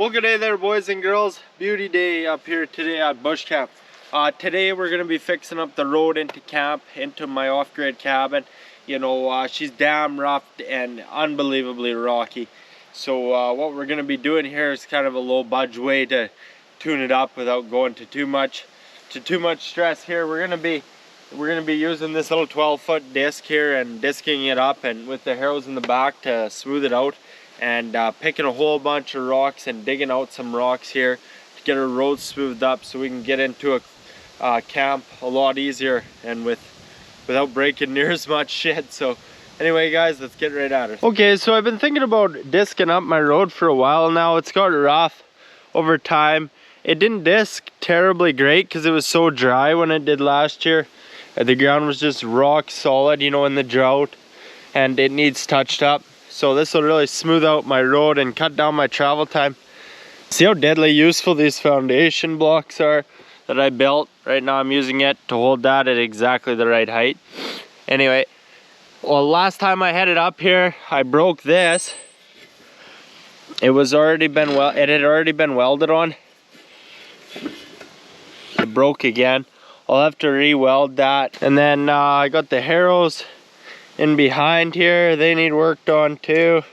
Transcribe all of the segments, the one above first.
Well, good day there, boys and girls. Beauty day up here today at Bushcamp. Today we're going to be fixing up the road into camp, into my off-grid cabin. You know, she's damn rough and unbelievably rocky. So what we're going to be doing here is kind of a low budge way to tune it up without going to too much stress here. We're going to be using this little 12-foot disc here and disking it up, and with the harrows in the back to smooth it out, and picking a whole bunch of rocks and digging out some rocks here to get our road smoothed up so we can get into a camp a lot easier and without breaking near as much shit. So anyway guys, let's get right at it. Okay, so I've been thinking about disking up my road for a while now. It's got rough over time. It didn't disc terribly great because it was so dry when it did last year. The ground was just rock solid, you know, in the drought, and it needs touched up. So this will really smooth out my road and cut down my travel time. See how deadly useful these foundation blocks are that I built? Right now I'm using it to hold that at exactly the right height. Anyway, well, last time I headed up here, I broke this. It had already been welded on. It broke again. I'll have to re-weld that. And then I got the harrows in behind here. They need worked on too.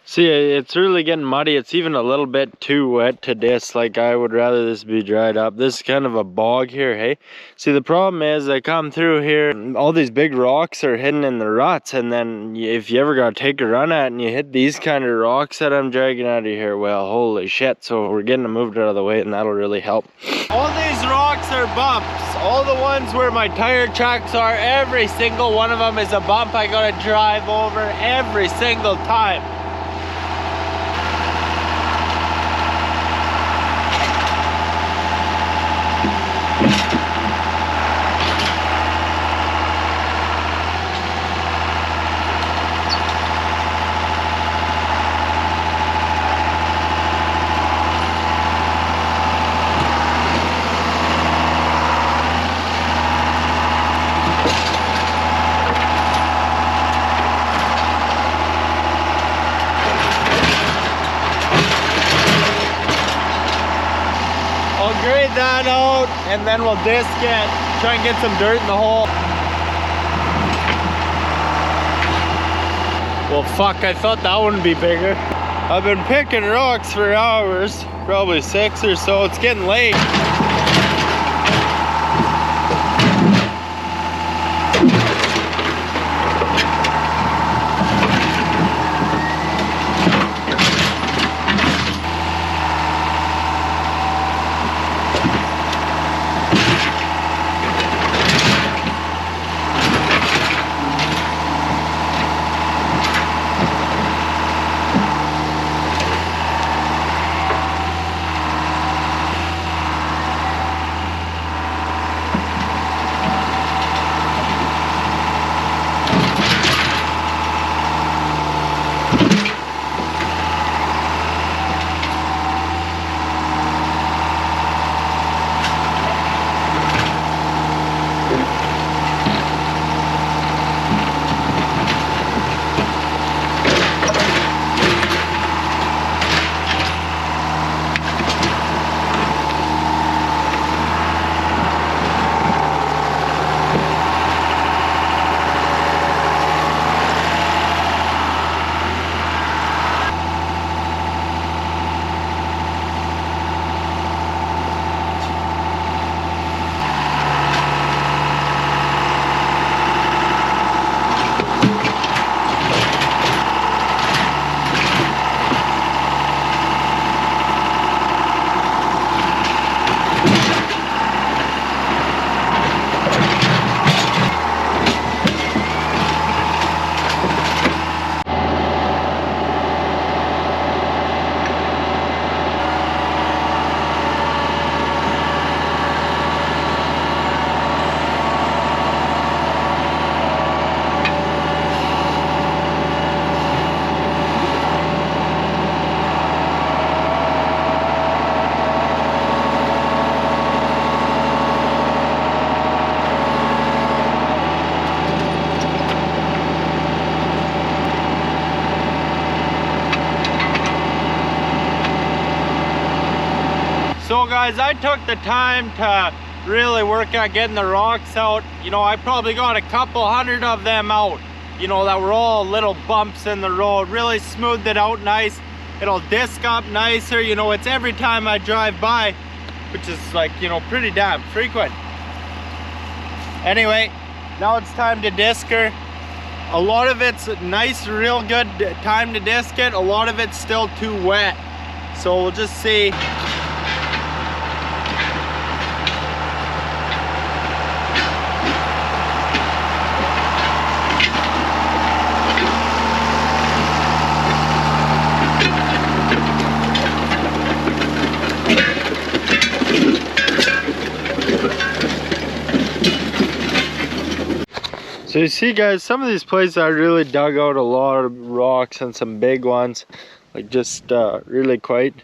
See, it's really getting muddy. It's even a little bit too wet to disc. Like, I would rather this be dried up. This is kind of a bog here, hey? See, the problem is I come through here and all these big rocks are hidden in the ruts, and then if you ever got to take a run at it and you hit these kind of rocks that I'm dragging out of here, well, holy shit. So we're getting them moved out of the way, and that'll really help. All these rocks are bumps. All the ones where my tire tracks are, every single one of them is a bump I gotta drive over every single time. Grade that out, and then we'll disc it, try and get some dirt in the hole. Well, fuck, I thought that wouldn't be bigger. I've been picking rocks for hours, probably 6 or so. It's getting late. So guys, I took the time to really work on getting the rocks out. You know, I probably got a couple hundred of them out, you know, that were all little bumps in the road. Really smoothed it out nice. It'll disc up nicer. You know, it's every time I drive by, which is like, you know, pretty damn frequent. Anyway, now it's time to disc her. A lot of it's nice, real good time to disc it. A lot of it's still too wet. So we'll just see. So you see guys, some of these places I really dug out a lot of rocks and some big ones, like just really quite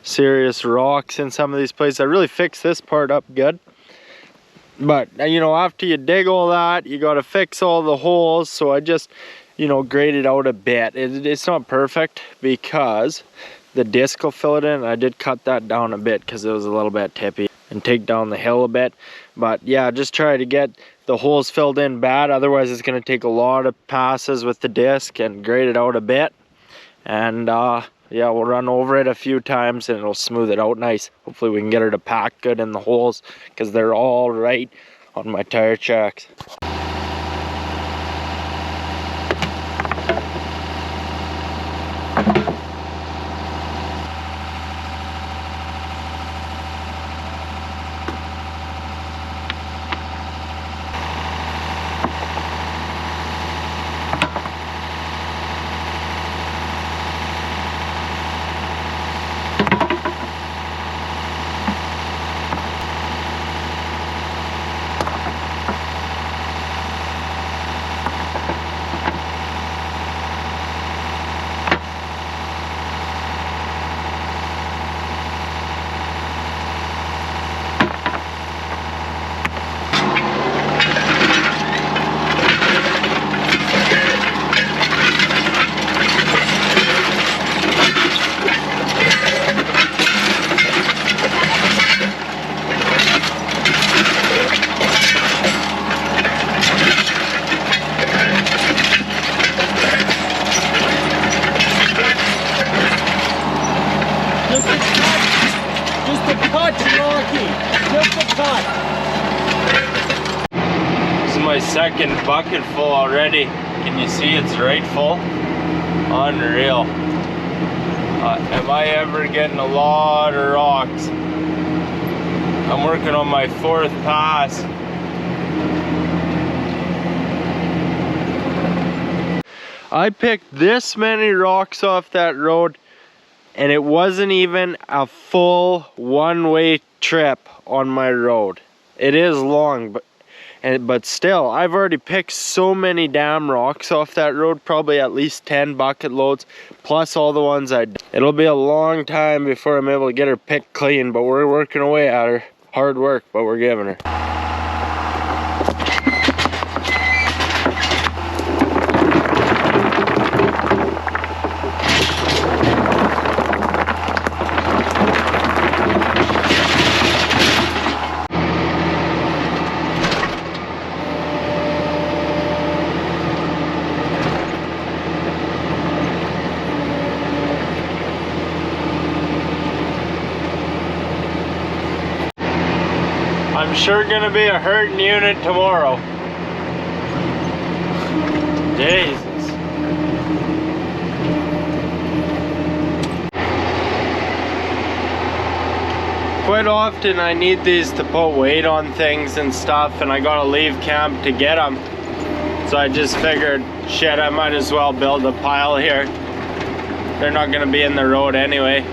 serious rocks in some of these places. I really fixed this part up good. But you know, after you dig all that, you got to fix all the holes. So I just, you know, graded out a bit. It's not perfect because the disc will fill it in. I did cut that down a bit because it was a little bit tippy, and take down the hill a bit. But yeah, just try to get the holes filled in bad, otherwise it's going to take a lot of passes with the disc, and grade it out a bit. And yeah, we'll run over it a few times and it'll smooth it out nice. Hopefully we can get her to pack good in the holes, because they're all right on my tire tracks. This is my second bucket full already. Can you see it's right full? Unreal. Am I ever getting a lot of rocks? I'm working on my 4th pass. I picked this many rocks off that road, and it wasn't even a full one-way trip on my road. It is long, but still, I've already picked so many damn rocks off that road, probably at least 10 bucket loads, plus all the ones it'll be a long time before I'm able to get her picked clean, but we're working away at her. Hard work, but we're giving her. I'm sure gonna be a hurting unit tomorrow. Jesus. Quite often I need these to put weight on things and stuff, and I gotta leave camp to get them. So I just figured, shit, I might as well build a pile here. They're not gonna be in the road anyway.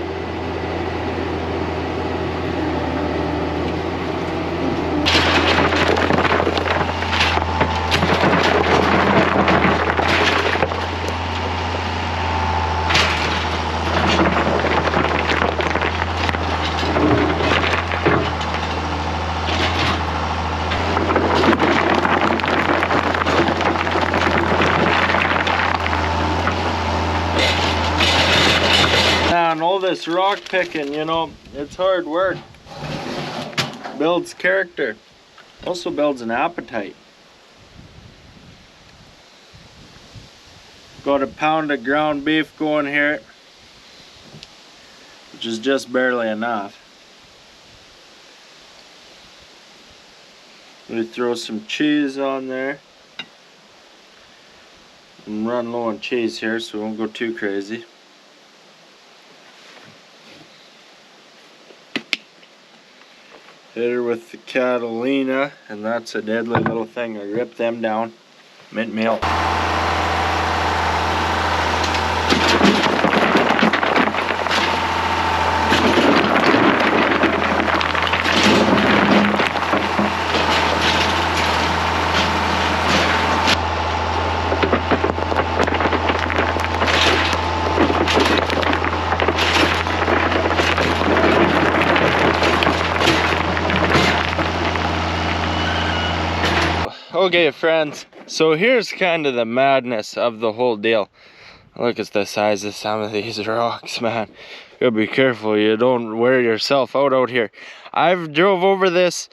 Man, all this rock picking, you know, it's hard work. builds character. Also builds an appetite. Got a pound of ground beef going here, which is just barely enough. We throw some cheese on there. I'm running low on cheese here, so we won't go too crazy. Hit her with the Catalina, and that's a deadly little thing. I rip them down. Mint meal. Okay friends, so here's kind of the madness of the whole deal. Look at the size of some of these rocks, man. You gotta be careful you don't wear yourself out here. I've drove over this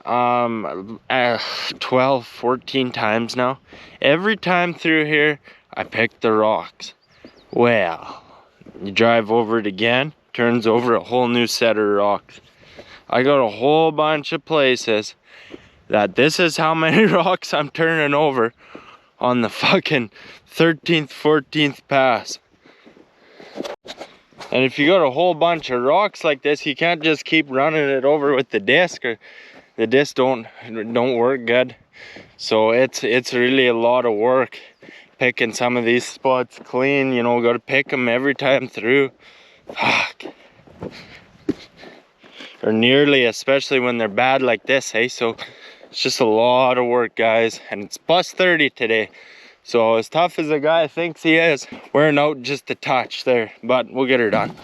12, 14 times now. Every time through here, I pick the rocks. Well, you drive over it again, turns over a whole new set of rocks. I got a whole bunch of places that this is how many rocks I'm turning over on the fucking 13th, 14th pass. And if you got a whole bunch of rocks like this, you can't just keep running it over with the disc, or the disc don't work good. So it's really a lot of work picking some of these spots clean. You know, got to pick them every time through. Fuck. Or nearly, especially when they're bad like this, hey? So it's just a lot of work, guys, and it's plus 30 today. So as tough as the guy thinks he is, wearing out just a touch there, but we'll get her done.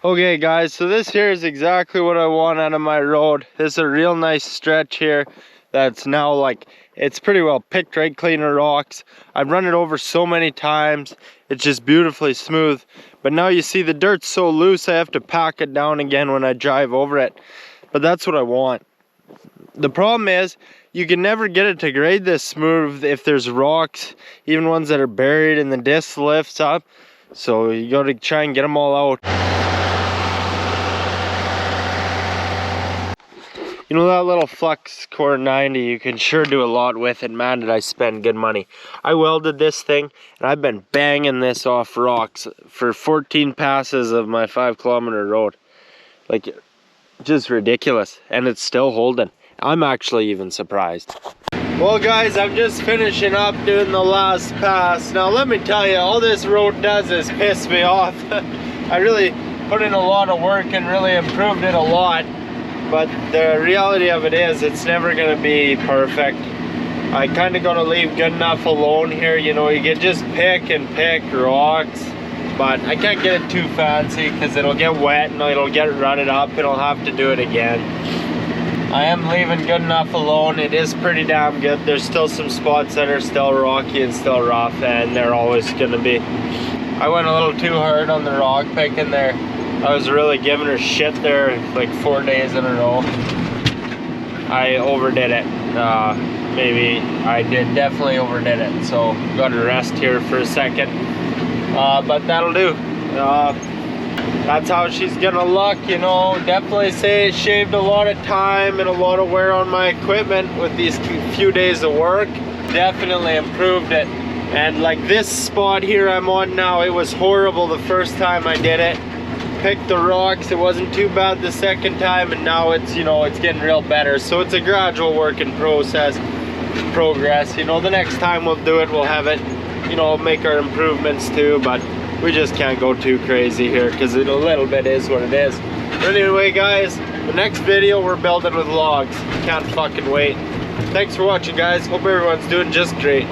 Okay guys, so this here is exactly what I want out of my road. This is a real nice stretch here that's now like, it's pretty well picked, right, clean of rocks. I've run it over so many times, it's just beautifully smooth. But now you see the dirt's so loose, I have to pack it down again when I drive over it. But that's what I want. The problem is, you can never get it to grade this smooth if there's rocks, even ones that are buried and the disc lifts up. So you gotta try and get them all out. You know that little Flux Core 90, you can sure do a lot with it. Man, did I spend good money. I welded this thing, and I've been banging this off rocks for 14 passes of my 5-kilometer road. Like, just ridiculous. And it's still holding. I'm actually even surprised. Well guys, I'm just finishing up doing the last pass. Now let me tell you, all this road does is piss me off. I really put in a lot of work and really improved it a lot. But the reality of it is, it's never gonna be perfect. I kind of gotta leave good enough alone here. You know, you can just pick and pick rocks, but I can't get it too fancy because it'll get wet and it'll get rutted up and I'll have to do it again. I am leaving good enough alone. It is pretty damn good. There's still some spots that are still rocky and still rough, and they're always gonna be. I went a little too hard on the rock picking there. I was really giving her shit there like 4 days in a row. I overdid it. Maybe I definitely overdid it. So gotta rest here for a second. But that'll do. That's how she's gonna look, you know. Definitely say it shaved a lot of time and a lot of wear on my equipment with these few days of work. Definitely improved it. And like this spot here I'm on now, it was horrible the first time I did it. Picked the rocks, it wasn't too bad the second time, and now it's, you know, it's getting real better. So it's a gradual work in progress. You know, the next time we'll do it, we'll have it, you know, make our improvements too, but we just can't go too crazy here because a little bit is what it is. But anyway guys, the next video we're building with logs. Can't fucking wait. Thanks for watching guys, hope everyone's doing just great.